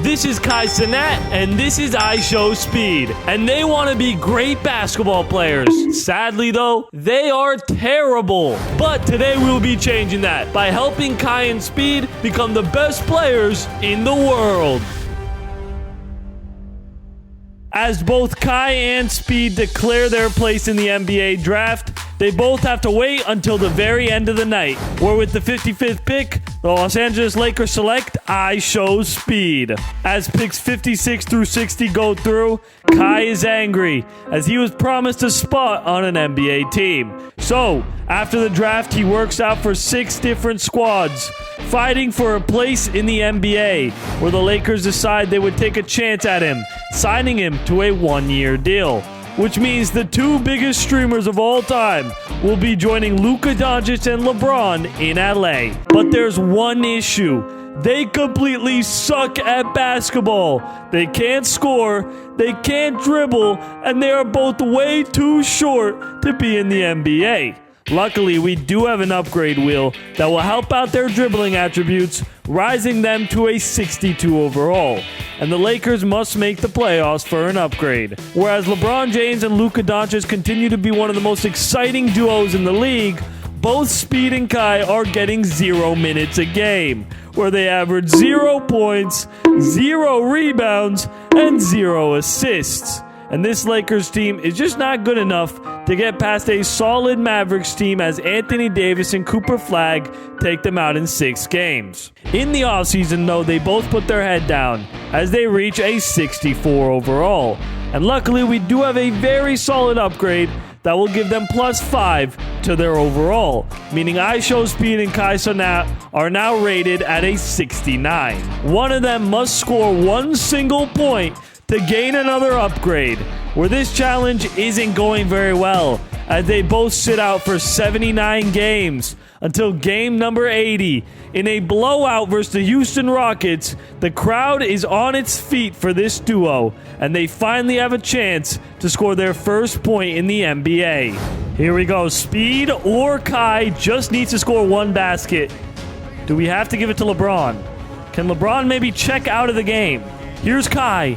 This is Kai Cenat, and this is iShowSpeed. And they want to be great basketball players. Sadly, though, they are terrible. But today we will be changing that by helping Kai and Speed become the best players in the world. As both Kai and Speed declare their place in the NBA draft, they both have to wait until the very end of the night, where with the 55th pick, the Los Angeles Lakers select iShowSpeed. As picks 56 through 60 go through, Kai is angry, as he was promised a spot on an NBA team. So, after the draft, he works out for 6 different squads, fighting for a place in the NBA, where the Lakers decide they would take a chance at him, signing him to a 1-year deal. Which means the 2 biggest streamers of all time will be joining Luka Doncic and LeBron in LA. But there's one issue. They completely suck at basketball. They can't score, they can't dribble, and they are both way too short to be in the NBA. Luckily, we do have an upgrade wheel that will help out their dribbling attributes, rising them to a 62 overall. And the Lakers must make the playoffs for an upgrade. Whereas LeBron James and Luka Doncic continue to be one of the most exciting duos in the league, both Speed and Kai are getting 0 minutes a game, where they average 0 points, 0 rebounds, and 0 assists. And this Lakers team is just not good enough to get past a solid Mavericks team, as Anthony Davis and Cooper Flagg take them out in 6 games. In the offseason, though, they both put their head down as they reach a 64 overall. And luckily, we do have a very solid upgrade that will give them +5 to their overall, meaning iShowSpeed and Kai Cenat are now rated at a 69. One of them must score 1 single point to gain another upgrade, where this challenge isn't going very well, as they both sit out for 79 games until game number 80. In a blowout versus the Houston Rockets, the crowd is on its feet for this duo, and they finally have a chance to score their first point in the NBA. Here we go. Speed or Kai just needs to score 1 basket. Do we have to give it to LeBron? Can LeBron maybe check out of the game? Here's Kai.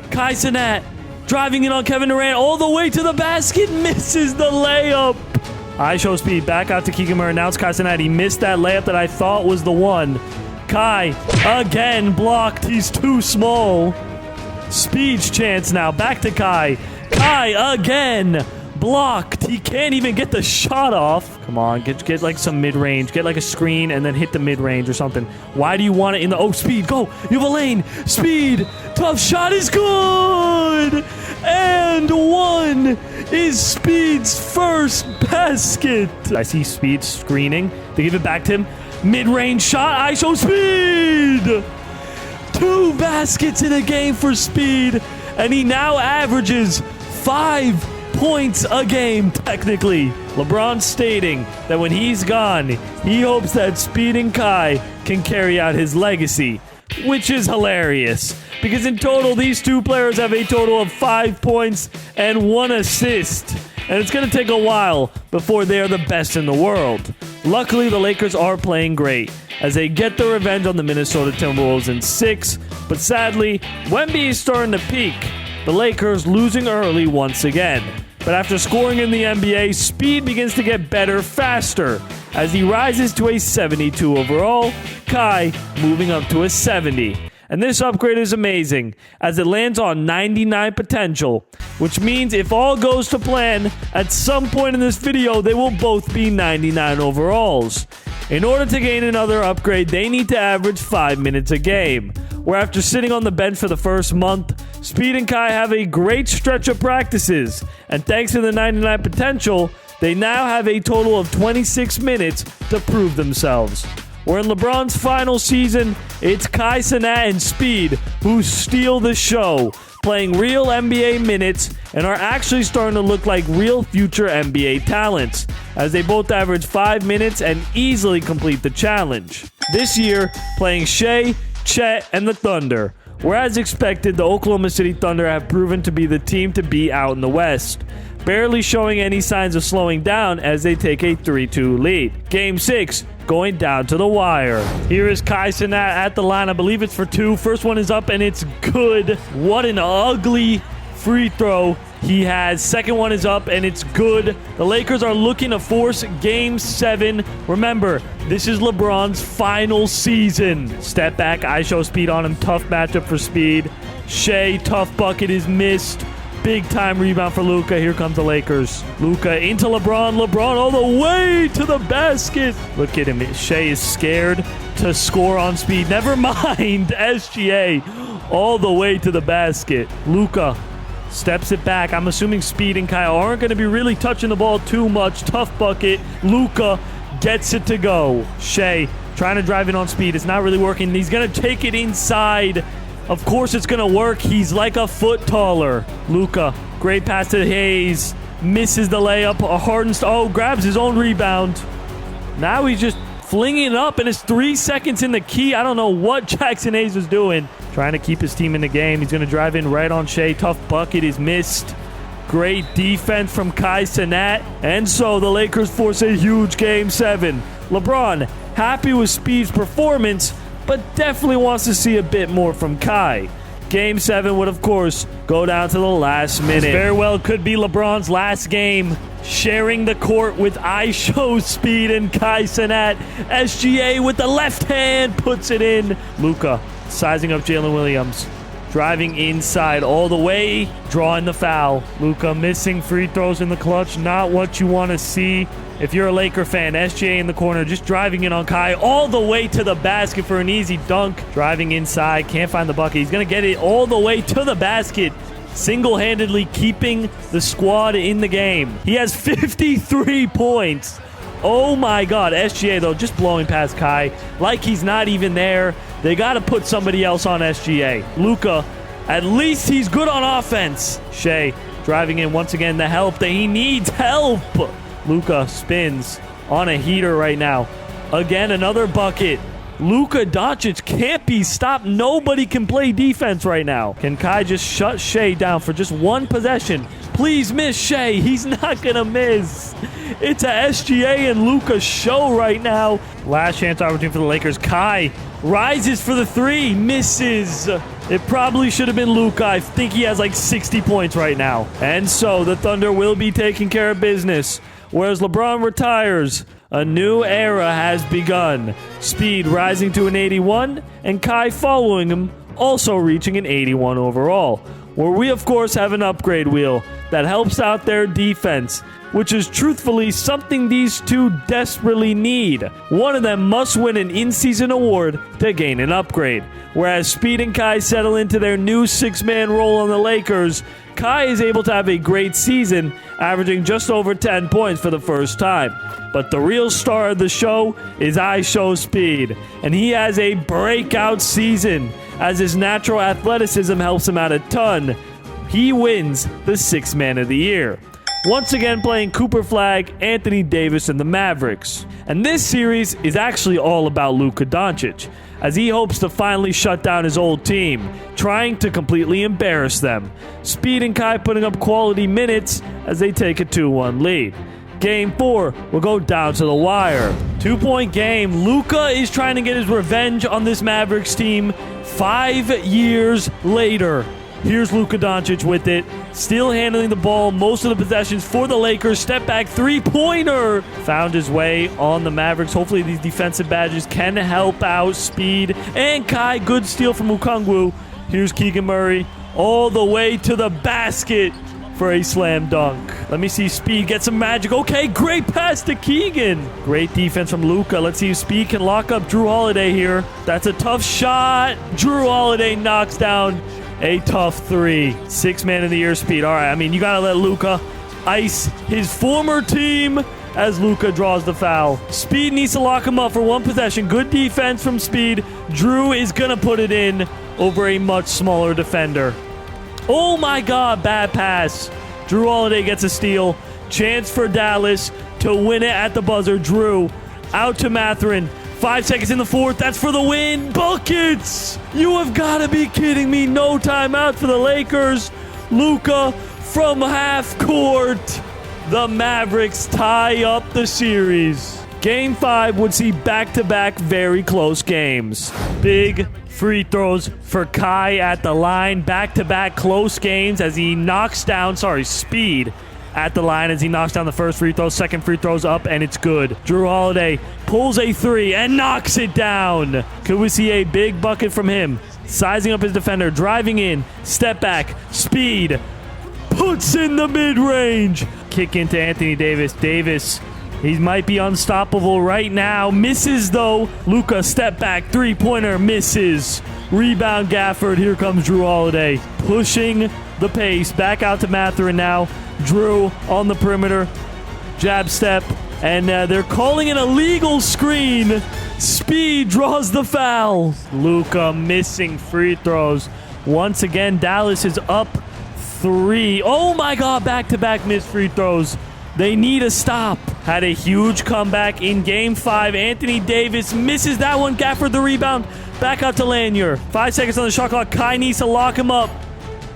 Kai Cenat driving in on Kevin Durant all the way to the basket, misses the layup. iShowSpeed back out to Keegan Murray. Now it's Kai Cenat. He missed that layup that I thought was the one. Kai again blocked. He's too small. Speed's chance now. Back to Kai. Kai again blocked. He can't even get the shot off. Come on, get like some mid-range. Get like a screen and then hit the mid-range or something. Why do you want it in the... Oh, Speed, go. You have a lane. Speed. Tough shot is good. And 1 is Speed's first basket. I see Speed screening. They give it back to him. Mid-range shot. iShowSpeed. 2 baskets in a game for Speed. And he now averages 5 points a game, technically. LeBron stating that when he's gone, he hopes that Speed and Kai can carry out his legacy, which is hilarious, because in total, these 2 players have a total of 5 points and 1 assist, and it's going to take a while before they are the best in the world. Luckily, the Lakers are playing great, as they get their revenge on the Minnesota Timberwolves in 6, but sadly, Wemby is starting to peak, the Lakers losing early once again. But after scoring in the NBA, Speed begins to get better faster, as he rises to a 72 overall, Kai moving up to a 70. And this upgrade is amazing, as it lands on 99 potential, which means if all goes to plan, at some point in this video, they will both be 99 overalls. In order to gain another upgrade, they need to average 5 minutes a game, where after sitting on the bench for the first month, Speed and Kai have a great stretch of practices, and thanks to the 99 potential, they now have a total of 26 minutes to prove themselves. Where in LeBron's final season, it's Kai Cenat and Speed who steal the show, playing real NBA minutes and are actually starting to look like real future NBA talents, as they both average 5 minutes and easily complete the challenge. This year, playing Shea, Chet, and the Thunder, where as expected, the Oklahoma City Thunder have proven to be the team to beat out in the West. barely showing any signs of slowing down as they take a 3-2 lead. Game 6, going down to the wire. Here is Kai Cenat at the line. I believe it's for 2. First one is up, and it's good. What an ugly free throw he has. Second one is up, and it's good. The Lakers are looking to force Game 7. Remember, this is LeBron's final season. Step back, iShowSpeed on him. Tough matchup for Speed. Shea, tough bucket is missed. Big time rebound for Luka. Here comes the Lakers. Luka into LeBron. LeBron all the way to the basket. Look at him. Shea is scared to score on Speed. Never mind. SGA all the way to the basket. Luka steps it back. I'm assuming Speed and Kai aren't going to be really touching the ball too much. Tough bucket. Luka gets it to go. Shea trying to drive in on Speed. It's not really working. He's going to take it inside. Of course it's going to work. He's like a foot taller. Luka, great pass to Hayes. Misses the layup. Grabs his own rebound. Now he's just flinging it up, and it's 3 seconds in the key. I don't know what Jackson Hayes was doing. Trying to keep his team in the game. He's going to drive in right on Shea. Tough bucket is missed. Great defense from Kai Cenat. And so the Lakers force a huge Game 7. LeBron, happy with Speed's performance, but definitely wants to see a bit more from Kai. Game 7 would, of course, go down to the last minute. This very well could be LeBron's last game, sharing the court with iShowSpeed and Kai Cenat. SGA with the left hand puts it in. Luka sizing up Jalen Williams. Driving inside all the way, drawing the foul. Luka missing free throws in the clutch. Not what you want to see. If you're a Laker fan, SGA in the corner, just driving in on Kai all the way to the basket for an easy dunk. Driving inside, can't find the bucket. He's going to get it all the way to the basket, single-handedly keeping the squad in the game. He has 53 points. Oh my God. SGA, though, just blowing past Kai like he's not even there. They got to put somebody else on SGA. Luka, at least he's good on offense. Shea driving in once again, the help that he needs. Help! Luka spins on a heater right now. Again, another bucket. Luka Doncic can't be stopped. Nobody can play defense right now. Can Kai just shut Shea down for just one possession? Please miss Shea. He's not going to miss. It's a SGA and Luka show right now. Last chance opportunity for the Lakers. Kai rises for the 3. Misses. It probably should have been Luka. I think he has like 60 points right now. And so the Thunder will be taking care of business. Whereas LeBron retires, a new era has begun. Speed rising to an 81, and Kai following him, also reaching an 81 overall. Where we, of course, have an upgrade wheel that helps out their defense, which is truthfully something these two desperately need. One of them must win an in-season award to gain an upgrade. Whereas Speed and Kai settle into their new 6-man role on the Lakers, Kai is able to have a great season, averaging just over 10 points for the first time. But the real star of the show is iShowSpeed, and he has a breakout season as his natural athleticism helps him out a ton. He wins the 6th Man of the Year. Once again playing Cooper Flag, Anthony Davis, and the Mavericks. And this series is actually all about Luka Doncic, as he hopes to finally shut down his old team, trying to completely embarrass them. Speed and Kai putting up quality minutes as they take a 2-1 lead. Game 4 will go down to the wire. 2-point game. Luka is trying to get his revenge on this Mavericks team 5 years later. Here's Luka Doncic with it, still handling the ball most of the possessions for the Lakers. Step back three-pointer. Found his way on the Mavericks. Hopefully these defensive badges can help out Speed and Kai. Good steal from Okongwu. Here's Keegan Murray all the way to the basket for a slam dunk. Let me see Speed get some magic. Okay, great pass to Keegan. Great defense from Luka. Let's see if Speed can lock up Drew Holiday here. That's a tough shot. Drew Holiday knocks down a tough 3. 6th Man of the Year Speed. All right, I mean, you got to let Luka ice his former team as Luka draws the foul. Speed needs to lock him up for one possession. Good defense from Speed. Drew is going to put it in over a much smaller defender. Oh my God, bad pass. Drew Holiday gets a steal. Chance for Dallas to win it at the buzzer. Drew out to Mathurin. 5 seconds in the 4th. That's for the win. Buckets! You have got to be kidding me. No timeout for the Lakers. Luka from half court. The Mavericks tie up the series. Game 5 would see back-to-back very close games. Big free throws for Kai at the line. Back-to-back close games as he knocks down, Speed at the line as he knocks down the first free throw. Second free throw's up, and it's good. Jrue Holiday pulls a 3 and knocks it down. Could we see a big bucket from him? Sizing up his defender, driving in, step back, Speed puts in the mid-range. Kick into Anthony Davis. Davis, he might be unstoppable right now. Misses, though. Luka, step back, three-pointer, misses. Rebound, Gafford. Here comes Jrue Holiday, pushing the pace. Back out to Mathurin now. Jrue on the perimeter. Jab step. And they're calling an illegal screen. Speed draws the foul. Luka missing free throws. Once again, Dallas is up 3. Oh my God, back-to-back missed free throws. They need a stop. Had a huge comeback in Game 5. Anthony Davis misses that one. Gafford the rebound. Back out to Lanier. 5 seconds on the shot clock. Kai needs to lock him up.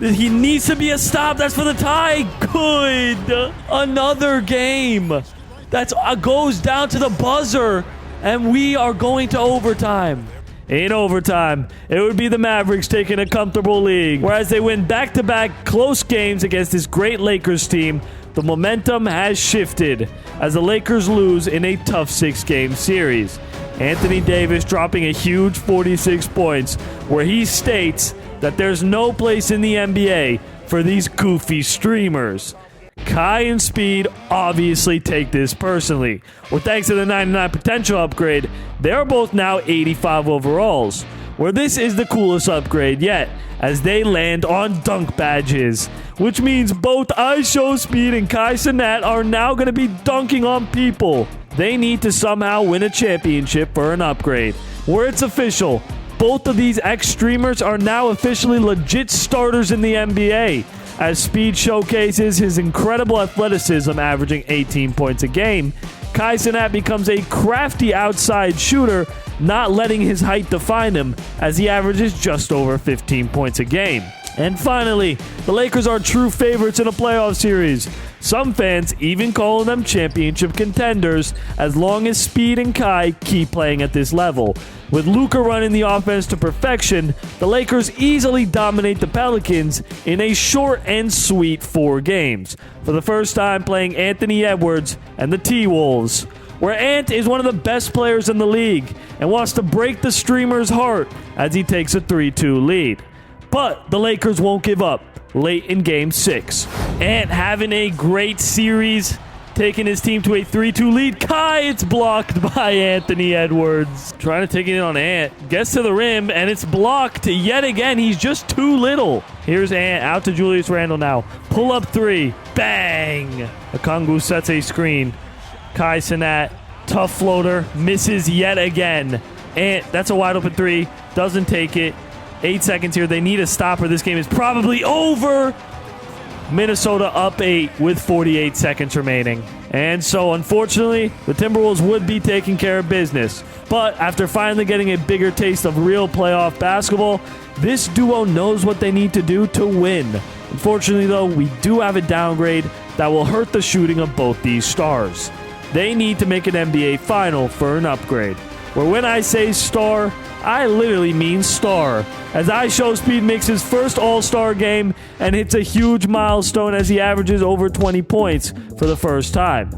He needs to be a stop. That's for the tie. Good. Another game. That goes down to the buzzer. And we are going to overtime. In overtime, it would be the Mavericks taking a comfortable lead. Whereas they win back-to-back close games against this great Lakers team, the momentum has shifted as the Lakers lose in a tough 6-game series. Anthony Davis dropping a huge 46 points, where he states that there's no place in the NBA for these goofy streamers. Kai and Speed obviously take this personally. Well, thanks to the 99 potential upgrade, they're both now 85 overalls, where this is the coolest upgrade yet, as they land on dunk badges, which means both iShowSpeed and Kai Cenat are now going to be dunking on people. They need to somehow win a championship for an upgrade, where it's official. Both of these ex-streamers are now officially legit starters in the NBA, as Speed showcases his incredible athleticism, averaging 18 points a game. Kai Cenat becomes a crafty outside shooter, not letting his height define him, as he averages just over 15 points a game. And finally, the Lakers are true favorites in a playoff series. Some fans even calling them championship contenders, as long as Speed and Kai keep playing at this level. With Luka running the offense to perfection, the Lakers easily dominate the Pelicans in a short and sweet 4 games, for the first time playing Anthony Edwards and the T-Wolves, where Ant is one of the best players in the league and wants to break the streamer's heart as he takes a 3-2 lead. But the Lakers won't give up late in Game 6. Ant having a great series, taking his team to a 3-2 lead. Kai, it's blocked by Anthony Edwards. Trying to take it in on Ant. Gets to the rim, and it's blocked yet again. He's just too little. Here's Ant out to Julius Randle now. Pull up 3. Bang! Okongwu sets a screen. Kai Cenat, tough floater, misses yet again. Ant, that's a wide open 3. Doesn't take it. 8 seconds here. They need a stopper. This game is probably over. Minnesota up 8 with 48 seconds remaining. And so, unfortunately, the Timberwolves would be taking care of business. But after finally getting a bigger taste of real playoff basketball, this duo knows what they need to do to win. Unfortunately, though, we do have a downgrade that will hurt the shooting of both these stars. They need to make an NBA final for an upgrade. Where when I say star, I literally mean star, as iShowSpeed makes his first All-Star game and hits a huge milestone as he averages over 20 points for the first time.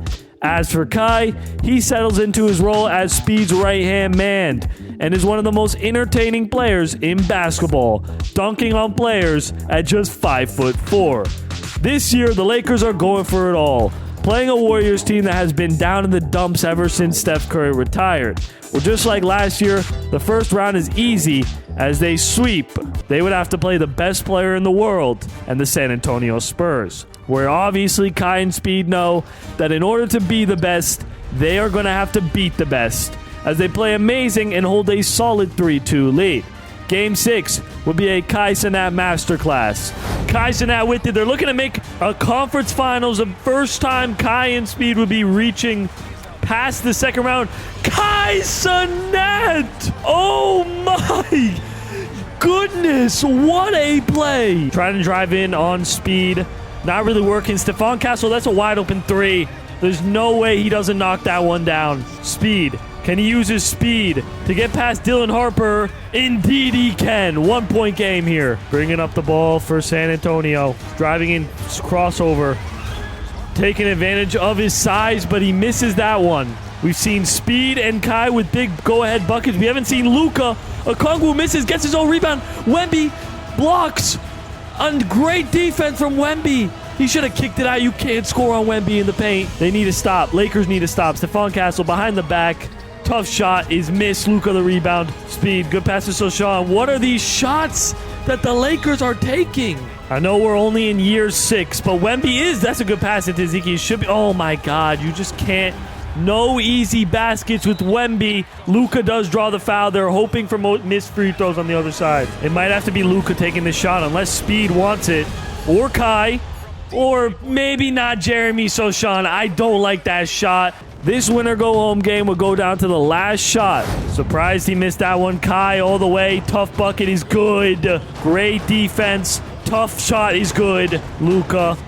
As for Kai, he settles into his role as Speed's right-hand man and is one of the most entertaining players in basketball, dunking on players at just 5'4". This year, the Lakers are going for it all, playing a Warriors team that has been down in the dumps ever since Steph Curry retired. Well, just like last year, the first round is easy as they sweep. They would have to play the best player in the world and the San Antonio Spurs, where obviously Kai and Speed know that in order to be the best, they are going to have to beat the best, as they play amazing and hold a solid 3-2 lead. Game 6 will be a Kai Cenat masterclass. Kai Cenat with it. They're looking to make a conference finals. The first time Kai and Speed would be reaching past the second round. Kai Cenat! Oh my goodness, what a play! Trying to drive in on Speed. Not really working. Stephon Castle, that's a wide open three. There's no way he doesn't knock that one down. Speed. Can he use his speed to get past Dylan Harper? Indeed he can. 1 point game here. Bringing up the ball for San Antonio. Driving in crossover. Taking advantage of his size, but he misses that one. We've seen Speed and Kai with big go-ahead buckets. We haven't seen Luka. Okongwu misses, gets his own rebound. Wemby blocks. And great defense from Wemby. He should have kicked it out. You can't score on Wemby in the paint. They need to stop. Lakers need to stop. Stephon Castle behind the back. Tough shot is missed. Luka the rebound. Speed. Good pass to Sochan. What are these shots that the Lakers are taking? I know we're only in year 6, but Wemby is. That's a good pass into Zeke. Should be. Oh my God. You just can't. No easy baskets with Wemby. Luka does draw the foul. They're hoping for missed free throws on the other side. It might have to be Luka taking the shot unless Speed wants it. Or Kai. Or maybe not Jeremy Sochan. I don't like that shot. This winner-go-home game will go down to the last shot. Surprised he missed that one. Kai all the way. Tough bucket is good. Great defense. Tough shot is good. Luka.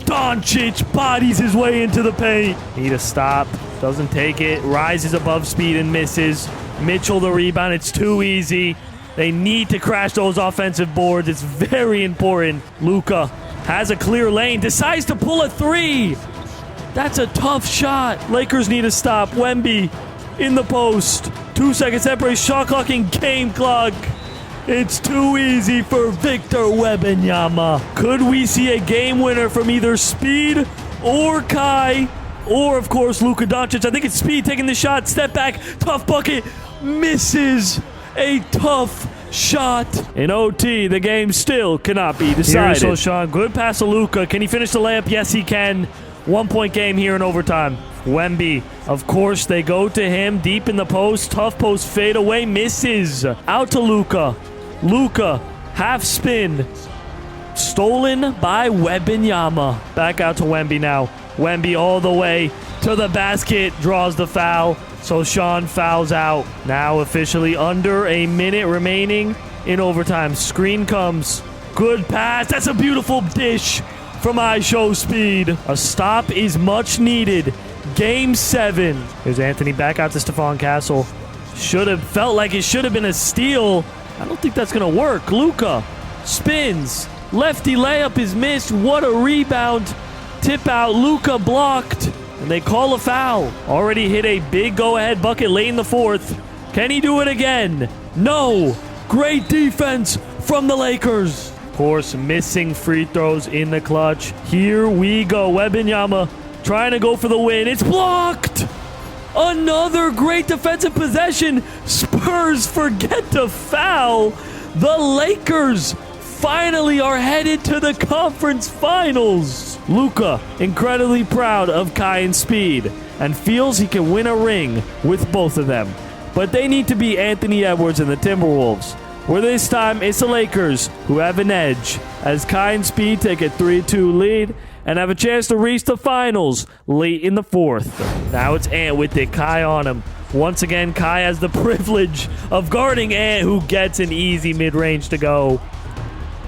Doncic bodies his way into the paint. Need a stop. Doesn't take it. Rises above Speed and misses. Mitchell the rebound. It's too easy. They need to crash those offensive boards. It's very important. Luka has a clear lane. Decides to pull a three. That's a tough shot. Lakers need to stop. Wemby in the post. 2 seconds separate. Shot clock and game clock. It's too easy for Victor Wembanyama. Could we see a game winner from either Speed or Kai or, of course, Luka Doncic? I think it's Speed taking the shot. Step back. Tough bucket. Misses. A tough shot. In OT, the game still cannot be decided. Here's Sochan. Good pass to Luka. Can he finish the layup? Yes, he can. 1 point game here in overtime. Wemby, of course, they go to him deep in the post. Tough post fade away. Misses. Out to Luka. Luka, half spin. Stolen by Wembanyama. Back out to Wemby now. Wemby all the way to the basket. Draws the foul. Sochan fouls out. Now officially under a minute remaining in overtime. Screen comes. Good pass. That's a beautiful dish from iShowSpeed. A stop is much needed. Game 7. Here's Anthony back out to Stephon Castle. Should have felt like it should have been a steal. I don't think that's going to work. Luka spins. Lefty layup is missed. What a rebound. Tip out. Luka blocked. And they call a foul. Already hit a big go-ahead bucket late in the 4th. Can he do it again? No. Great defense from the Lakers. Of course, missing free throws in the clutch. Here we go. Wembanyama trying to go for the win. It's blocked. Another great defensive possession. Spurs forget to foul. The Lakers finally are headed to the conference finals. Luka, incredibly proud of Kai and Speed, and feels he can win a ring with both of them. But they need to beat Anthony Edwards and the Timberwolves, where this time it's the Lakers who have an edge, as Kai and Speed take a 3-2 lead and have a chance to reach the finals late in the 4th. Now it's Ant with it, Kai on him. Once again, Kai has the privilege of guarding Ant, who gets an easy mid-range to go.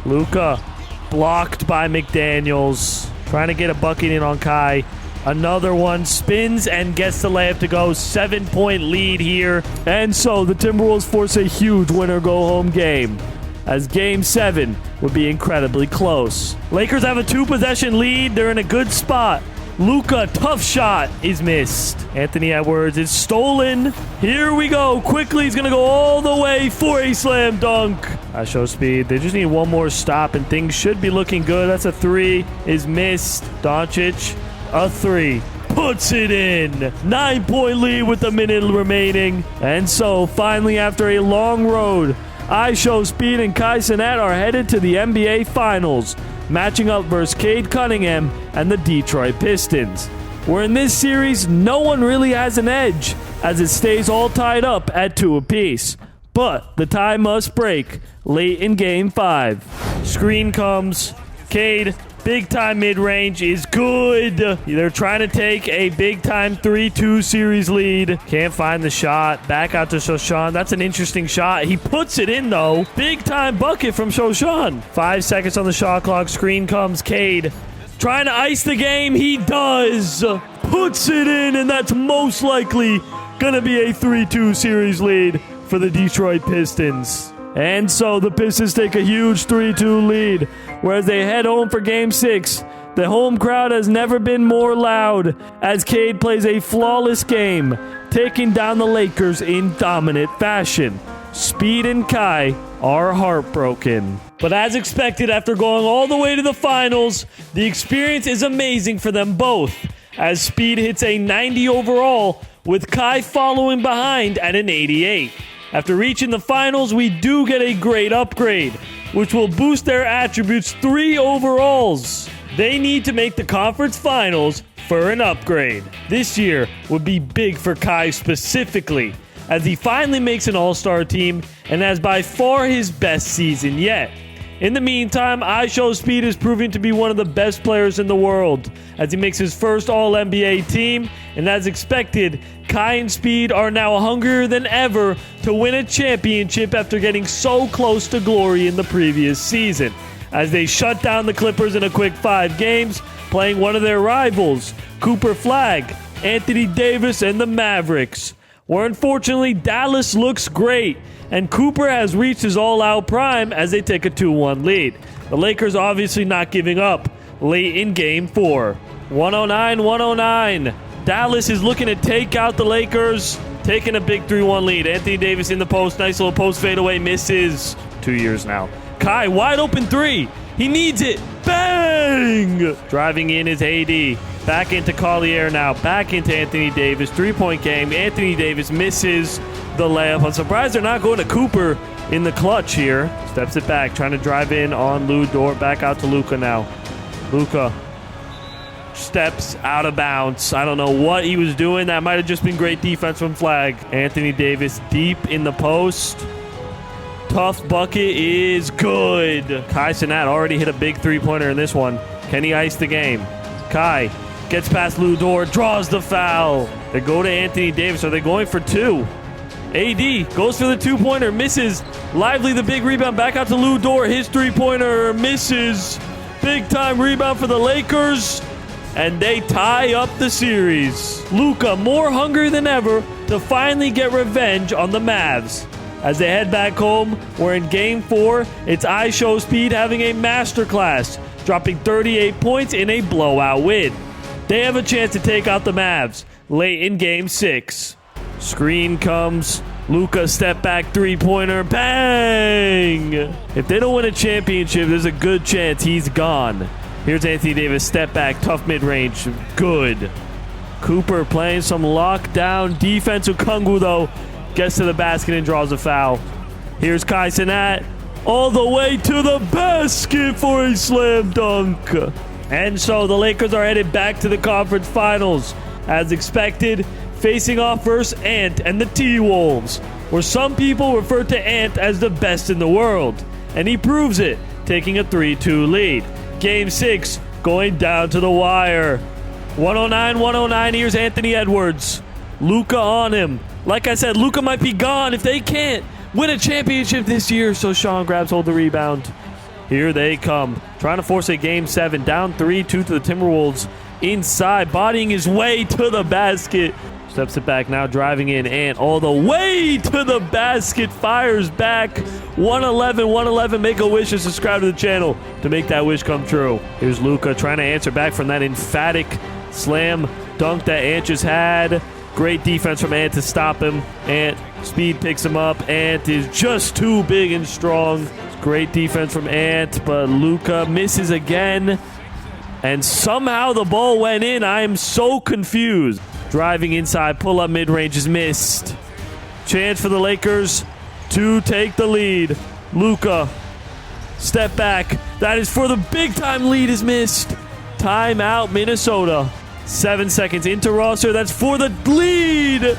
Luka blocked by McDaniels. Trying to get a bucket in on Kai. Another one spins and gets the layup to go. 7-point lead here. And so the Timberwolves force a huge winner-go-home game, as Game 7 would be incredibly close. Lakers have a 2-possession lead. They're in a good spot. Luka, tough shot, is missed. Anthony Edwards is stolen. Here we go. Quickly, he's going to go all the way for a slam dunk. iShowSpeed. They just need one more stop, and things should be looking good. That's a 3. Is missed. Doncic, a 3. Puts it in. 9-point lead with a minute remaining. And so, finally, after a long road, iShowSpeed and Kai Cenat are headed to the NBA Finals, matching up versus Cade Cunningham and the Detroit Pistons. Where in this series, no one really has an edge, as it stays all tied up at 2 apiece. But the tie must break late in Game 5. Screen comes. Cade Big time mid-range is good. They're trying to take a big time 3-2 series lead. Can't find the shot. Back out to Shoshan. That's an interesting shot. He puts it in, though. Big time bucket from Shoshan. 5 seconds on the shot clock. Screen comes. Cade trying to ice the game. He does. Puts it in, and that's most likely going to be a 3-2 series lead for the Detroit Pistons. And so the Pistons take a huge 3-2 lead, whereas they head home for Game 6. The home crowd has never been more loud as Cade plays a flawless game, taking down the Lakers in dominant fashion. Speed and Kai are heartbroken. But as expected, after going all the way to the finals, the experience is amazing for them both, as Speed hits a 90 overall, with Kai following behind at an 88. After reaching the finals, we do get a great upgrade, which will boost their attributes 3 overalls. They need to make the conference finals for an upgrade. This year would be big for Kai specifically, as he finally makes an all-star team and has by far his best season yet. In the meantime, iShowSpeed is proving to be one of the best players in the world as he makes his first All-NBA team, and as expected, Kai and Speed are now hungrier than ever to win a championship after getting so close to glory in the previous season, as they shut down the Clippers in a quick 5 games, playing one of their rivals, Cooper Flag, Anthony Davis, and the Mavericks, where unfortunately Dallas looks great, and Cooper has reached his all-out prime as they take a 2-1 lead. The Lakers obviously not giving up late in Game 4. 109-109. Dallas is looking to take out the Lakers, taking a big 3-1 lead. Anthony Davis in the post. Nice little post fadeaway. Misses. 2 years now. Kai, wide open 3. He needs it. Bang! Driving in is AD. Back into Collier now. Back into Anthony Davis. 3-point game. Anthony Davis misses the layup. I'm surprised they're not going to Cooper in the clutch here. Steps it back. Trying to drive in on Lou Dort. Back out to Luka now. Luka steps out of bounds. I don't know what he was doing. That might have just been great defense from Flag. Anthony Davis deep in the post. Tough bucket is good. Kai Cenat already hit a big 3-pointer in this one. Can he ice the game? Kai gets past Lou Dort, draws the foul. They go to Anthony Davis. Are they going for 2? AD goes for the 2-pointer, misses. Lively the big rebound, back out to Lou Dort. His 3-pointer misses. Big time rebound for the Lakers, and they tie up the series. Luka more hungry than ever to finally get revenge on the Mavs. As they head back home, where in Game 4, it's iShowSpeed having a masterclass, dropping 38 points in a blowout win. They have a chance to take out the Mavs late in Game 6. Screen comes. Luka step back 3-pointer. Bang! If they don't win a championship, there's a good chance he's gone. Here's Anthony Davis. Step back. Tough mid-range. Good. Cooper playing some lockdown defense. Okongwu, though, gets to the basket and draws a foul. Here's Kai Cenat all the way to the basket for a slam dunk. And so the Lakers are headed back to the conference finals. As expected, facing off versus Ant and the T-Wolves, where some people refer to Ant as the best in the world. And he proves it, taking a 3-2 lead. Game 6 going down to the wire. 109-109. Here's Anthony Edwards. Luka on him. Like I said, Luka might be gone if they can't win a championship this year. So Sean grabs hold of the rebound. Here they come. Trying to force a Game 7. Down 3-2 to the Timberwolves. Inside, bodying his way to the basket. Steps it back now, driving in. Ant all the way to the basket. Fires back. 111. Make a wish and subscribe to the channel to make that wish come true. Here's Luka trying to answer back from that emphatic slam dunk that Ant just had. Great defense from Ant to stop him. Ant, Speed picks him up. Ant is just too big and strong. Great defense from Ant, but Luka misses again. And somehow the ball went in. I am so confused. Driving inside, pull-up mid-range is missed. Chance for the Lakers to take the lead. Luka, step back. That is for the big-time lead is missed. Timeout, Minnesota. 7 seconds into roster. That's for the lead.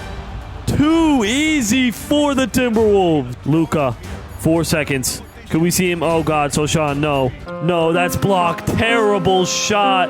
Too easy for the Timberwolves. Luka, 4 seconds. Could we see him? Oh, God, so Sean, no. No, that's blocked. Terrible shot.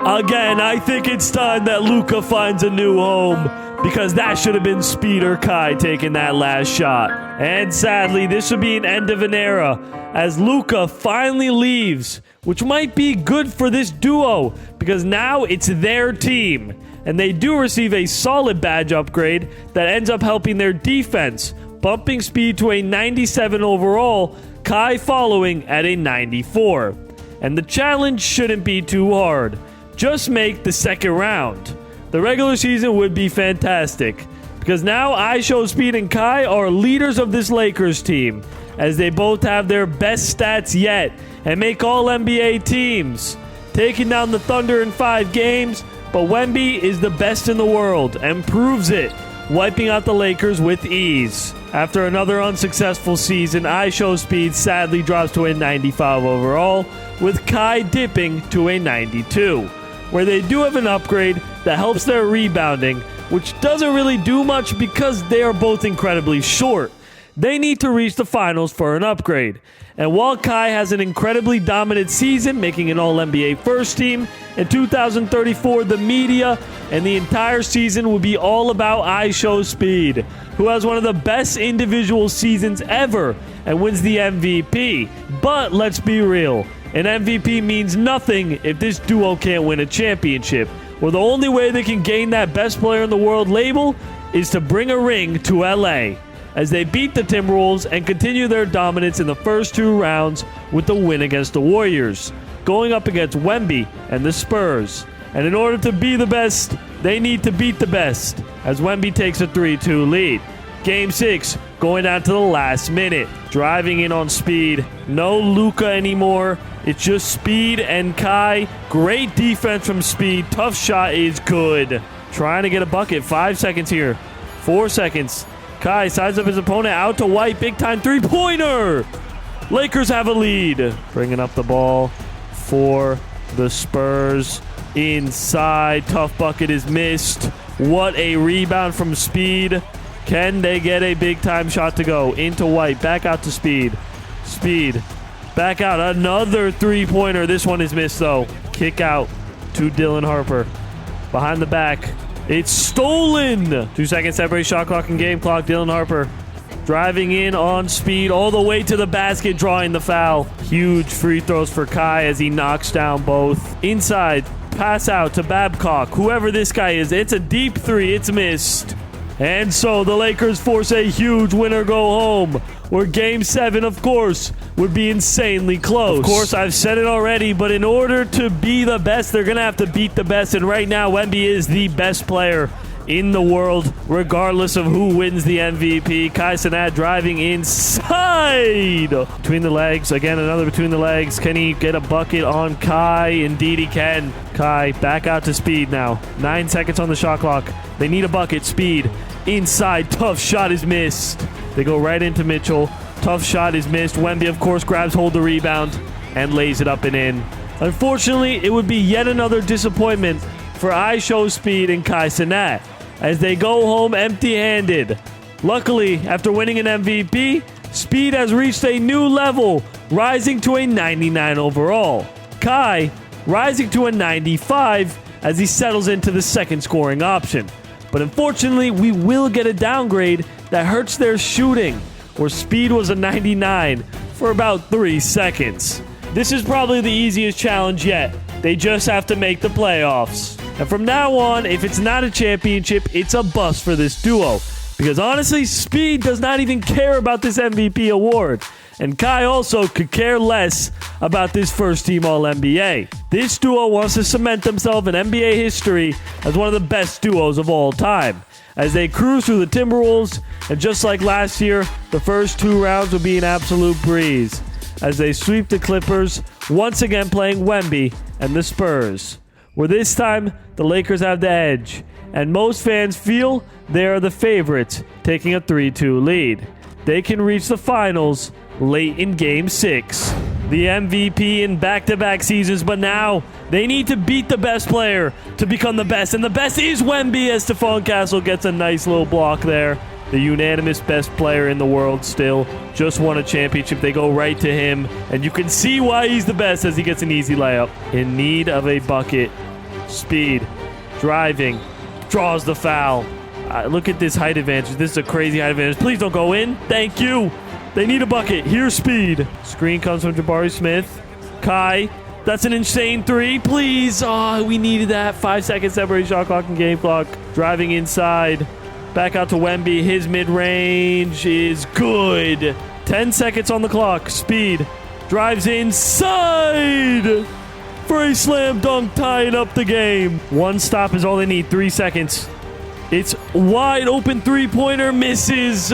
Again, I think it's time that Luka finds a new home, because that should have been Speed or Kai taking that last shot. And sadly, this would be an end of an era as Luka finally leaves, which might be good for this duo because now it's their team. And they do receive a solid badge upgrade that ends up helping their defense, bumping Speed to a 97 overall, Kai following at a 94. And the challenge shouldn't be too hard. Just make the second round. The regular season would be fantastic because now iShowSpeed and Kai are leaders of this Lakers team as they both have their best stats yet and make all NBA teams. Taking down the Thunder in 5 games, but Wemby is the best in the world and proves it, wiping out the Lakers with ease. After another unsuccessful season, iShowSpeed sadly drops to a 95 overall, with Kai dipping to a 92, where they do have an upgrade that helps their rebounding, which doesn't really do much because they are both incredibly short. They need to reach the finals for an upgrade. And while Kai has an incredibly dominant season, making an All-NBA first team, in 2034 the media and the entire season will be all about iShowSpeed, who has one of the best individual seasons ever and wins the MVP. But let's be real, an MVP means nothing if this duo can't win a championship, where the only way they can gain that best player in the world label is to bring a ring to LA, as they beat the Timberwolves and continue their dominance in the first 2 rounds with the win against the Warriors, going up against Wemby and the Spurs. And in order to be the best, they need to beat the best, as Wemby takes a 3-2 lead. Game 6, going down to the last minute. Driving in on Speed. No Luka anymore. It's just Speed and Kai. Great defense from Speed. Tough shot is good. Trying to get a bucket. 5 seconds here. 4 seconds. Kai sizes up his opponent out to White. Big time 3-pointer. Lakers have a lead. Bringing up the ball for the Spurs. Inside. Tough bucket is missed. What a rebound from Speed. Can they get a big time shot to go? Into White. Back out to Speed. Speed. Back out. Another 3-pointer. This one is missed though. Kick out to Dylan Harper. Behind the back. It's stolen. 2 seconds separate shot clock and game clock. Dylan Harper driving in on Speed all the way to the basket, drawing the foul. Huge free throws for Kai as he knocks down both. Inside. Pass out to Babcock. Whoever this guy is. It's a deep 3. It's missed. And so the Lakers force a huge winner go home, where Game 7, of course, would be insanely close. Of course, I've said it already, but in order to be the best, they're going to have to beat the best. And right now, Wemby is the best player in the world, regardless of who wins the MVP. Kai Cenat driving inside. Between the legs. Again, another between the legs. Can he get a bucket on Kai? Indeed he can. Kai back out to Speed now. 9 seconds on the shot clock. They need a bucket. Speed. Inside. Tough shot is missed. They go right into Mitchell. Tough shot is missed. Wemby, of course, grabs hold the rebound and lays it up and in. Unfortunately, it would be yet another disappointment for iShowSpeed and Kai Cenat as they go home empty-handed. Luckily, after winning an MVP, Speed has reached a new level, rising to a 99 overall. Kai rising to a 95 as he settles into the second scoring option. But unfortunately, we will get a downgrade that hurts their shooting, where Speed was a 99 for about 3 seconds. This is probably the easiest challenge yet. They just have to make the playoffs. And from now on, if it's not a championship, it's a bust for this duo. Because honestly, Speed does not even care about this MVP award. And Kai also could care less about this first-team All-NBA. This duo wants to cement themselves in NBA history as one of the best duos of all time, as they cruise through the Timberwolves, and just like last year, the first 2 rounds will be an absolute breeze, as they sweep the Clippers, once again playing Wemby and the Spurs, where this time the Lakers have the edge, and most fans feel they are the favorites, taking a 3-2 lead. They can reach the finals late in Game 6. The MVP in back-to-back seasons, but now they need to beat the best player to become the best, and the best is Wemby, as Stephon Castle gets a nice little block there. the unanimous best player in the world still. Just won a championship. They go right to him, and you can see why he's the best as he gets an easy layup. In need of a bucket. Speed. Driving. Draws the foul. Look at this height advantage. This is a crazy height advantage. Please don't go in. Thank you. They need a bucket. Here's Speed. Screen comes from Jabari Smith. Kai. That's an insane three. Please. Oh, we needed that. 5 seconds separate shot clock and game clock. Driving inside. Back out to Wemby. His mid-range is good. 10 seconds on the clock. Speed. Drives inside for a slam dunk, tying up the game. One stop is all they need. 3 seconds. It's wide open three-pointer. Misses.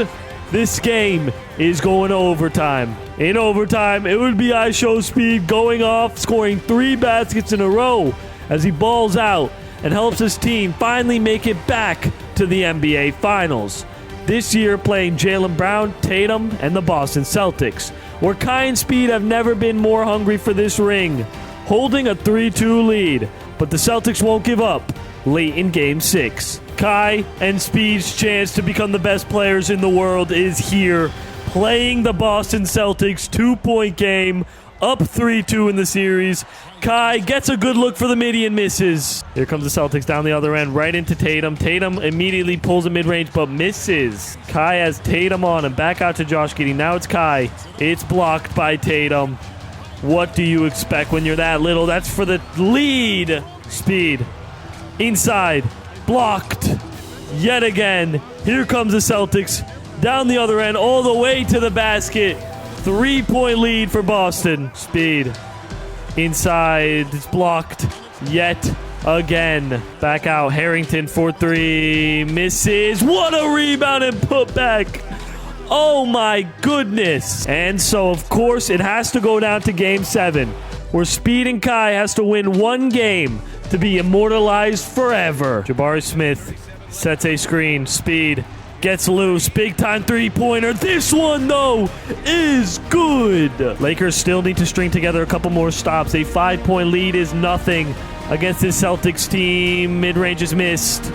This game is going to overtime. In overtime, it would be iShowSpeed going off, scoring 3 baskets in a row as he balls out and helps his team finally make it back to the NBA Finals. This year playing Jaylen Brown, Tatum, and the Boston Celtics, where Kai and Speed have never been more hungry for this ring, holding a 3-2 lead. But the Celtics won't give up late in Game 6. Kai and Speed's chance to become the best players in the world is here, playing the Boston Celtics 2-point game, up 3-2 in the series. Kai gets a good look for the midi and misses. Here comes the Celtics down the other end, right into Tatum. Tatum immediately pulls a mid-range, but misses. Kai has Tatum on him. Back out to Josh Giddey. Now it's Kai. It's blocked by Tatum. What do you expect when you're that little? That's for the lead. Speed. Inside. Blocked. Yet again. Here comes the Celtics. Down the other end, all the way to the basket. 3-point lead for Boston. Speed. Inside. It's blocked. Yet again. Back out. Harrington for 3. Misses. What a rebound and putback. Oh my goodness. And so, of course, it has to go down to Game 7, where Speed and Kai has to win one game to be immortalized forever. Jabari Smith sets a screen. Speed gets loose. Big time three-pointer. This one, though, is good. Lakers still need to string together a couple more stops. A 5-point lead is nothing against this Celtics team. Mid-range is missed.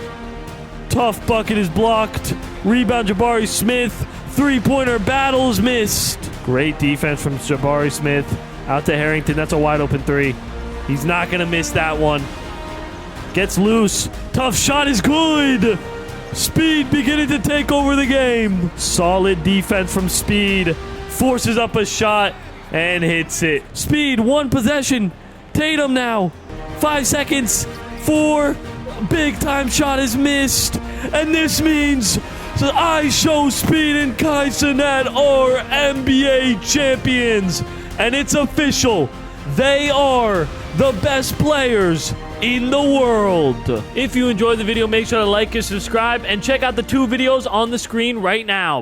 Tough bucket is blocked. Rebound Jabari Smith. Three-pointer battles missed. Great defense from Jabari Smith. Out to Harrington. That's a wide-open 3. He's not going to miss that one. Gets loose. Tough shot is good. Speed beginning to take over the game. Solid defense from Speed. Forces up a shot and hits it. Speed, one possession. Tatum now. 5 seconds. 4. Big time shot is missed. And this means iShowSpeed and Kai Cenat are NBA champions. And it's official. They are the best players in the world. If you enjoyed the video, make sure to like and subscribe and check out the 2 videos on the screen right now.